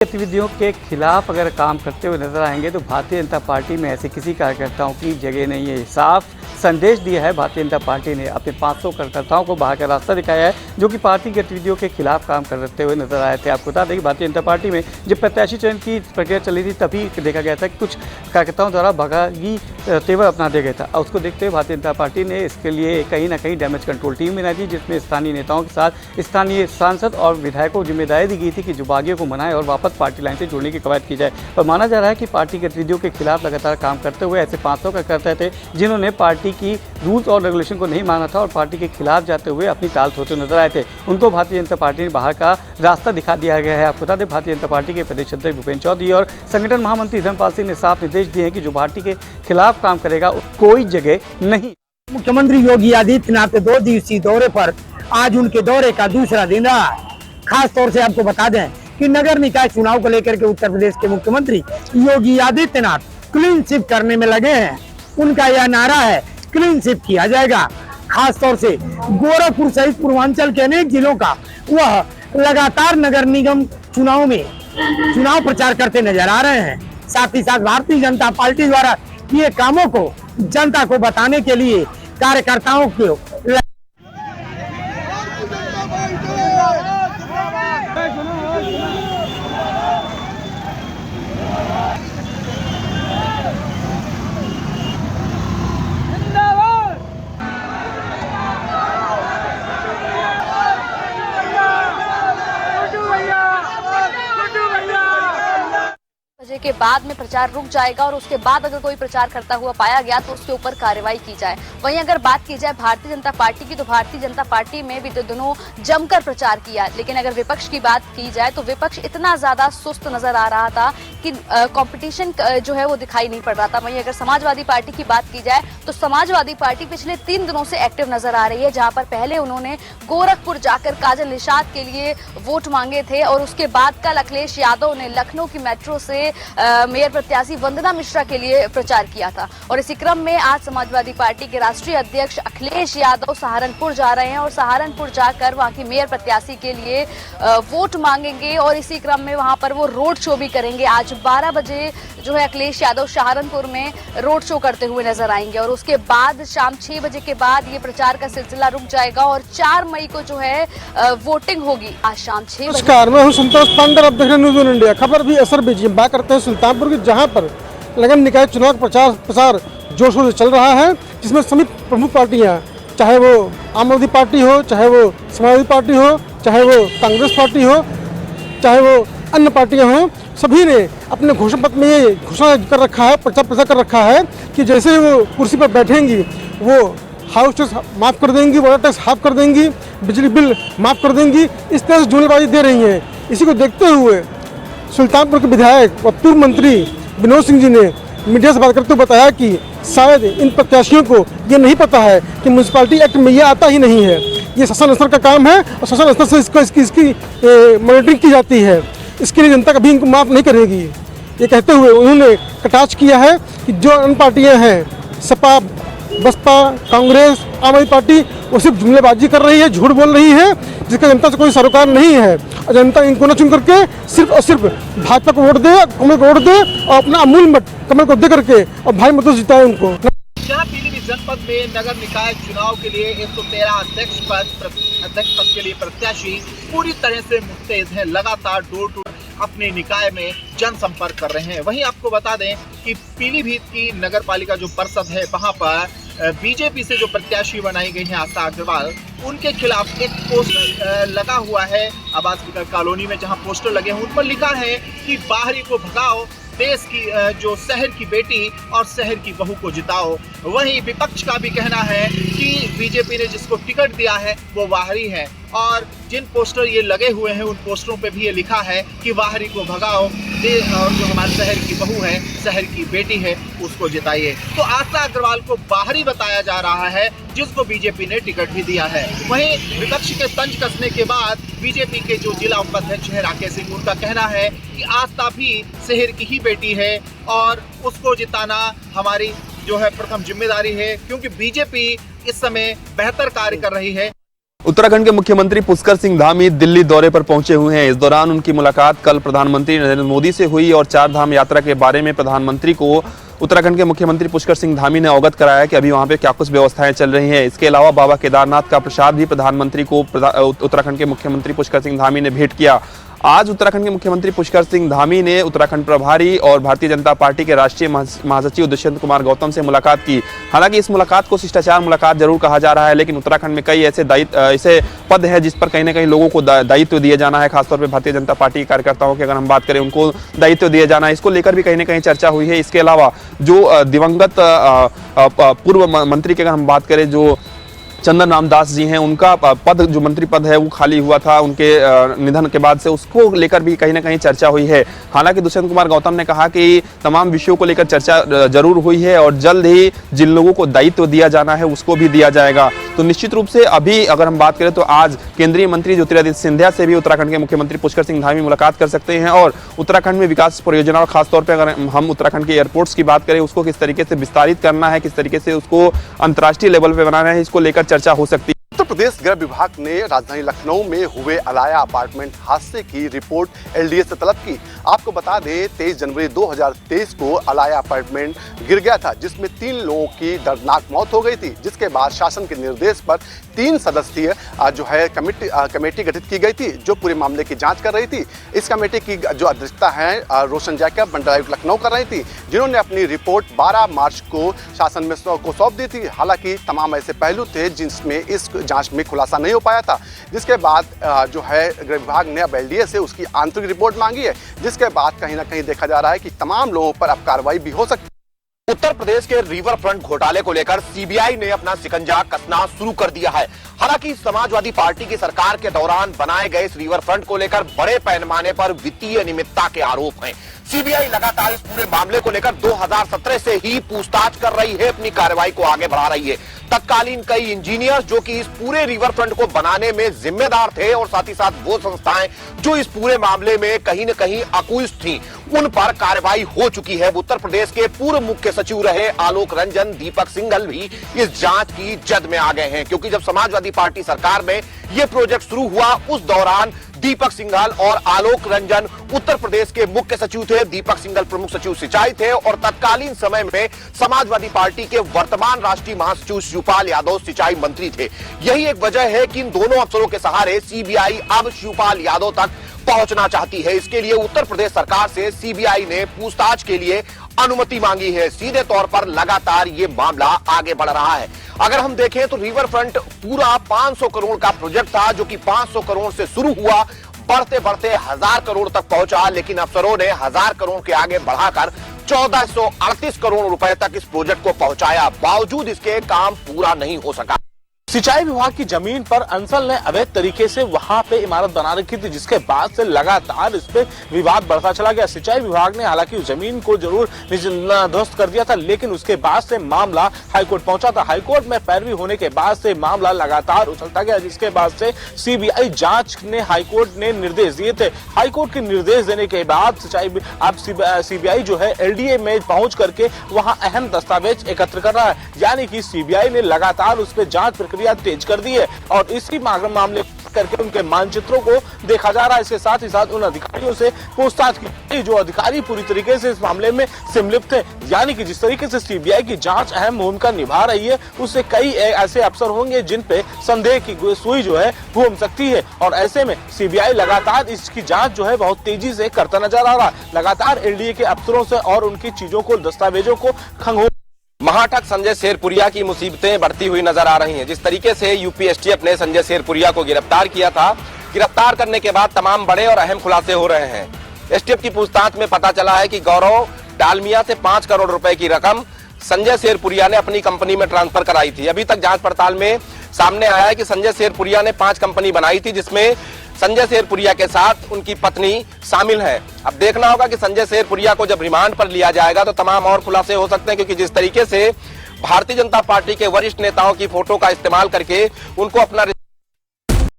गतिविधियों के खिलाफ अगर काम करते हुए नजर आएंगे तो भारतीय जनता पार्टी में ऐसे किसी कार्यकर्ताओं की जगह नहीं है। साफ संदेश दिया है भारतीय जनता पार्टी ने, अपने 500 कार्यकर्ताओं को बाहर का रास्ता दिखाया है जो कि पार्टी गतिविधियों के खिलाफ काम करते हुए नजर आए थे। आपको बता दें कि भारतीय जनता पार्टी में जब प्रत्याशी चयन की प्रक्रिया चली थी तभी देखा गया था कि कुछ कार्यकर्ताओं द्वारा भगागी तेवर अपना दिया गया था। और उसको देखते हुए भारतीय जनता पार्टी ने इसके लिए कहीं ना कहीं डैमेज कंट्रोल टीम बनाई थी, जिसमें स्थानीय नेताओं के साथ स्थानीय सांसद और विधायकों को जिम्मेदारी दी गई थी कि जो बागियों को मनाए और वापस पार्टी लाइन से जोड़ने की कवायद की जाए। पर माना जा रहा है कि पार्टी गतिविधियों के खिलाफ लगातार काम करते हुए ऐसे 500 कार्यकर्ता थे जिन्होंने पार्टी की रूल्स और रेगुलेशन को नहीं माना था और पार्टी के खिलाफ जाते हुए अपनी ताल ठोकते नजर आए थे। उनको भारतीय जनता पार्टी ने बाहर का रास्ता दिखा दिया गया है। आपको बता दें भारतीय जनता पार्टी के प्रदेश अध्यक्ष भूपेंद्र चौधरी और संगठन महामंत्री धर्मपाल सिंह ने साफ निर्देश दिए हैं कि जो पार्टी के खिलाफ काम करेगा कोई जगह नहीं। मुख्यमंत्री योगी आदित्यनाथ 2 दिवसीय दौरे पर आज उनके दौरे का दूसरा दिन रहा। खास तौर से आपको बता दें कि नगर निकाय चुनाव को लेकर के उत्तर प्रदेश के मुख्यमंत्री योगी आदित्यनाथ क्लीन स्वीप करने में लगे हैं। उनका यह नारा है क्लीन स्वीप किया जाएगा। खास तौर से गोरखपुर सहित पूर्वांचल के अनेक जिलों का वह लगातार नगर निगम चुनाव में चुनाव प्रचार करते नजर आ रहे हैं। साथ ही साथ भारतीय जनता पार्टी द्वारा किए कामों को जनता को बताने के लिए कार्यकर्ताओं को के बाद में प्रचार रुक जाएगा और उसके बाद अगर कोई प्रचार करता हुआ पाया गया तो उसके ऊपर कार्रवाई की जाए। वहीं अगर बात की जाए भारतीय जनता पार्टी की तो भारतीय जनता पार्टी में भी दोनों जमकर प्रचार किया, लेकिन अगर विपक्ष की बात की जाए तो विपक्ष इतना ज्यादा सुस्त नजर आ रहा था कि कंपटीशन जो है वो दिखाई नहीं पड़ रहा था। वहीं अगर समाजवादी पार्टी की बात की जाए तो समाजवादी पार्टी पिछले 3 दिनों से एक्टिव नजर आ रही है, जहां पर पहले उन्होंने गोरखपुर जाकर काजल निषाद के लिए वोट मांगे थे और उसके बाद कल अखिलेश यादव ने लखनऊ की मेट्रो से मेयर प्रत्याशी वंदना मिश्रा के लिए प्रचार किया था। और इसी क्रम में आज समाजवादी पार्टी के राष्ट्रीय अध्यक्ष अखिलेश यादव सहारनपुर जा रहे हैं और सहारनपुर जाकर वहां की मेयर प्रत्याशी के लिए वोट मांगेंगे और इसी क्रम में वहां पर वो रोड शो भी करेंगे। आज 12 बजे जो है अखिलेश यादव सहारनपुर में रोड शो करते हुए नजर आएंगे और उसके बाद शाम 6 बजे के बाद ये प्रचार का सिलसिला रुक जाएगा और 4 मई को जो है वोटिंग होगी आज शाम 6 बजे। नमस्कार, मैं हूं संतोष पांडे, अध्यक्ष न्यूज़ ऑन इंडिया। खबर भी असर भी बात करते हैं सुल्तानपुर की, जहां पर नगर निकाय चुनाव का प्रसार जोर शोर से चल रहा है, जिसमें सभी प्रमुख पार्टियां, चाहे वो आम आदमी पार्टी हो, चाहे वो समाजवादी पार्टी हो, चाहे वो कांग्रेस पार्टी हो, चाहे वो अन्य पार्टियां हों, सभी ने अपने घोषणा पत्र में ये घोषणा कर रखा है, प्रचार कर रखा है कि जैसे वो कुर्सी पर बैठेंगी वो हाउस टैक्स माफ़ कर देंगी, वाटर टैक्स हाफ कर देंगी, बिजली बिल माफ़ कर देंगी। इस तरह से जुमलेबाजी दे रही हैं। इसी को देखते हुए सुल्तानपुर के विधायक व पूर्व मंत्री विनोद सिंह जी ने मीडिया से बात करते हुए बताया कि शायद इन प्रत्याशियों को ये नहीं पता है कि म्यूनसिपालिटी एक्ट में ये आता ही नहीं है। ये शासन स्तर का काम है और शासन स्तर से इसकी मॉनिटरिंग की जाती है। इसके लिए जनता कभी इनको माफ़ नहीं करेगी। ये कहते हुए उन्होंने कटाक्ष किया है कि जो अन्य पार्टियाँ हैं, सपा, बसपा, कांग्रेस, आम आदमी पार्टी, वो सिर्फ जुमलेबाजी कर रही है, झूठ बोल रही है, जिसका जनता से कोई सरोकार नहीं है। और जनता इनको न चुन करके सिर्फ और सिर्फ भाजपा को वोट दे, कमल को वोट दे और अपना अमूल मत कमल को दे करके और भाई मतों से जिताए उनको। यहाँ पीलीभीत जनपद में नगर निकाय चुनाव के लिए 113 अध्यक्ष पद के लिए प्रत्याशी पूरी तरह से मुस्तैद है। लगातार डोर टू अपने निकाय में जनसंपर्क कर रहे हैं। वहीं आपको बता दें कि पीलीभीत की नगर पालिका जो परिषद है, वहां पर बीजेपी से जो प्रत्याशी बनाई गई है आस्था अग्रवाल, उनके खिलाफ एक पोस्टर लगा हुआ है आवास विकास कॉलोनी में, जहां पोस्टर लगे हैं उन पर लिखा है कि बाहरी को भगाओ, देश की जो शहर की बेटी और शहर की बहू को जिताओ। वहीं विपक्ष का भी कहना है कि बीजेपी ने जिसको टिकट दिया है वो बाहरी है और जिन पोस्टर ये लगे हुए हैं उन पोस्टरों पे भी ये लिखा है कि बाहरी को भगाओ और जो हमारे शहर की बहू है, शहर की बेटी है, उसको जिताइए। तो आस्था अग्रवाल को बाहरी बताया जा रहा है, जिसको बीजेपी ने टिकट भी दिया है। वहीं विपक्ष के तंज कसने के बाद बीजेपी के जो जिला उपाध्यक्ष है राकेश सिंह, उनका कहना है कि आस्था भी शहर की ही बेटी है और उसको जिताना हमारी जो है प्रथम जिम्मेदारी है, क्योंकि बीजेपी इस समय बेहतर कार्य कर रही है। उत्तराखंड के मुख्यमंत्री पुष्कर सिंह धामी दिल्ली दौरे पर पहुंचे हुए हैं। इस दौरान उनकी मुलाकात कल प्रधानमंत्री नरेंद्र मोदी से हुई और 4 धाम यात्रा के बारे में प्रधानमंत्री को उत्तराखंड के मुख्यमंत्री पुष्कर सिंह धामी ने अवगत कराया कि अभी वहां पे क्या कुछ व्यवस्थाएं चल रही हैं। इसके अलावा बाबा केदारनाथ का प्रसाद भी प्रधानमंत्री को उत्तराखंड के मुख्यमंत्री पुष्कर सिंह धामी ने भेंट किया। आज उत्तराखंड के मुख्यमंत्री पुष्कर सिंह धामी ने उत्तराखंड प्रभारी और भारतीय जनता पार्टी के राष्ट्रीय महासचिव दुष्यंत कुमार गौतम से मुलाकात की। हालांकि इस मुलाकात को शिष्टाचार मुलाकात जरूर कहा जा रहा है, लेकिन उत्तराखंड में कई ऐसे पद है जिस पर कहीं ना कहीं लोगों को दायित्व दिए जाना है। खासतौर पर भारतीय जनता पार्टी के कार्यकर्ताओं की अगर हम बात करें, उनको दायित्व दिए जाना है, इसको लेकर भी कहीं ना कहीं चर्चा हुई है। इसके अलावा जो दिवंगत पूर्व मंत्री की अगर हम बात करें, जो चंदन रामदास जी हैं, उनका पद जो मंत्री पद है वो खाली हुआ था उनके निधन के बाद से, उसको लेकर भी कहीं ना कहीं चर्चा हुई है। हालांकि दुष्यंत कुमार गौतम ने कहा कि तमाम विषयों को लेकर चर्चा जरूर हुई है और जल्द ही जिन लोगों को दायित्व दिया जाना है उसको भी दिया जाएगा। तो निश्चित रूप से अभी अगर हम बात करें तो आज केंद्रीय मंत्री ज्योतिरादित्य सिंधिया से भी उत्तराखंड के मुख्यमंत्री पुष्कर सिंह धामी मुलाकात कर सकते हैं और उत्तराखंड में विकास परियोजना और खासतौर पर अगर हम उत्तराखंड के एयरपोर्ट्स की बात करें, उसको किस तरीके से विस्तारित करना है, किस तरीके से उसको अंतर्राष्ट्रीय लेवल पर बनाना है, इसको लेकर चर्चा हो सकती है। उत्तर प्रदेश गृह विभाग ने राजधानी लखनऊ में हुए अलाया अपार्टमेंट हादसे की रिपोर्ट एलडीए से तलब की। आपको बता दें 23 जनवरी 2023 को अलाया अपार्टमेंट गिर गया था, जिसमें 3 लोगों की दर्दनाक मौत हो गई थी, जिसके बाद शासन के निर्देश पर 3 सदस्यीय जो है कमेटी गठित की गई थी, जो पूरे मामले की जांच कर रही थी। इस कमेटी की जो अध्यक्षता है रोशन जैकब मंडलायुक्त लखनऊ कर रही थी, जिन्होंने अपनी रिपोर्ट 12 मार्च को शासन में को सौंप दी थी। हालांकि तमाम ऐसे पहलू थे जिसमें इस जांच में खुलासा नहीं हो पाया था, जिसके बाद जो है गृह विभाग ने अब एलडीए से उसकी आंतरिक रिपोर्ट मांगी है, जिसके बाद कहीं ना कहीं देखा जा रहा है कि तमाम लोगों पर अब कार्रवाई भी हो सकती है। उत्तर प्रदेश के रिवर फ्रंट घोटाले को लेकर सीबीआई ने अपना शिकंजा कसना शुरू कर दिया है। हालांकि समाजवादी पार्टी की सरकार के दौरान बनाए गए इस रिवर फ्रंट को लेकर बड़े पैमाने पर वित्तीय अनियमितता के आरोप हैं। सीबीआई लगातार इस पूरे मामले को लेकर 2017 से ही पूछताछ कर रही है, अपनी कार्रवाई को आगे बढ़ा रही है। तत्कालीन कई इंजीनियर जो कि इस पूरे रिवर फ्रंट को बनाने में जिम्मेदार थे और साथ ही साथ वो संस्थाएं जो इस पूरे मामले में कहीं न कहीं अकुश थीं, उन पर कार्रवाई हो चुकी है। उत्तर प्रदेश के पूर्व मुख्य सचिव रहे आलोक रंजन, दीपक सिंघल भी इस जांच की जद में आ गए हैं, क्योंकि जब समाजवादी पार्टी सरकार में यह प्रोजेक्ट शुरू हुआ उस दौरान दीपक सिंघल और आलोक रंजन उत्तर प्रदेश के मुख्य सचिव थे। दीपक सिंघल प्रमुख सचिव सिंचाई थे और तत्कालीन समय में समाजवादी पार्टी के वर्तमान राष्ट्रीय महासचिव शिवपाल यादव सिंचाई मंत्री थे। यही एक वजह है कि इन दोनों अफसरों के सहारे सीबीआई अब शिवपाल यादव तक पहुंचना चाहती है। इसके लिए उत्तर प्रदेश सरकार से सीबीआई ने पूछताछ के लिए अनुमति मांगी है। सीधे तौर पर लगातार ये मामला आगे बढ़ रहा है। अगर हम देखें तो रिवर फ्रंट पूरा 500 करोड़ का प्रोजेक्ट था, जो कि 500 करोड़ से शुरू हुआ, बढ़ते बढ़ते 1000 करोड़ तक पहुंचा, लेकिन अफसरों ने 1000 करोड़ के आगे बढ़ाकर 1438 करोड़ रुपए तक इस प्रोजेक्ट को पहुंचाया। बावजूद इसके काम पूरा नहीं हो सका। सिंचाई विभाग की जमीन पर अंसल ने अवैध तरीके से वहां पे इमारत बना रखी थी, जिसके बाद से लगातार इस पे विवाद बढ़ता चला गया। सिंचाई विभाग ने हालांकि उस जमीन को जरूर ध्वस्त कर दिया था, लेकिन उसके बाद से मामला हाईकोर्ट पहुंचा था। हाईकोर्ट में पैरवी होने के बाद से मामला लगातार उछलता गया, जिसके बाद से सीबीआई जांच ने हाईकोर्ट ने निर्देश दिए थे। हाईकोर्ट के निर्देश देने के बाद सीबीआई जो है एलडीए में पहुंच करके वहां अहम दस्तावेज एकत्र कर रहा है, यानी कि सीबीआई ने लगातार उस पर जांच प्रक्रिया तेज कर दी है और इसी मामले करके उनके मानचित्रों को देखा जा रहा है। इसके साथ ही साथ उन अधिकारियों से पूछताछ की जो अधिकारी पूरी तरीके से इस मामले में संलिप्त है, यानी कि जिस तरीके से सीबीआई की जांच अहम भूमिका निभा रही है, उससे कई ऐसे अफसर होंगे जिन पे संदेह की सुई जो है घूम सकती है। और ऐसे में सीबीआई लगातार इसकी जांच जो है बहुत तेजी से करता नजर आ रहा है। लगातार एलडीए के अफसरों से और उनकी चीजों को, दस्तावेजों को खंगोल महाठग संजय शेरपुरिया की मुसीबतें बढ़ती हुई नजर आ रही हैं। जिस तरीके से यूपी एसटीएफ ने संजय शेरपुरिया को गिरफ्तार किया था, गिरफ्तार करने के बाद तमाम बड़े और अहम खुलासे हो रहे हैं। एसटीएफ की पूछताछ में पता चला है कि गौरव डालमिया से 5 करोड़ रुपए की रकम संजय शेरपुरिया ने अपनी कंपनी में ट्रांसफर कराई थी। अभी तक जांच पड़ताल में सामने आया है कि संजय शेरपुरिया ने 5 कंपनी बनाई थी, जिसमें संजय शेरपुरिया के साथ उनकी पत्नी शामिल है। अब देखना होगा कि संजय शेरपुरिया को जब रिमांड पर लिया जाएगा तो तमाम और खुलासे हो सकते हैं, क्योंकि जिस तरीके से भारतीय जनता पार्टी के वरिष्ठ नेताओं की फोटो का इस्तेमाल करके उनको अपना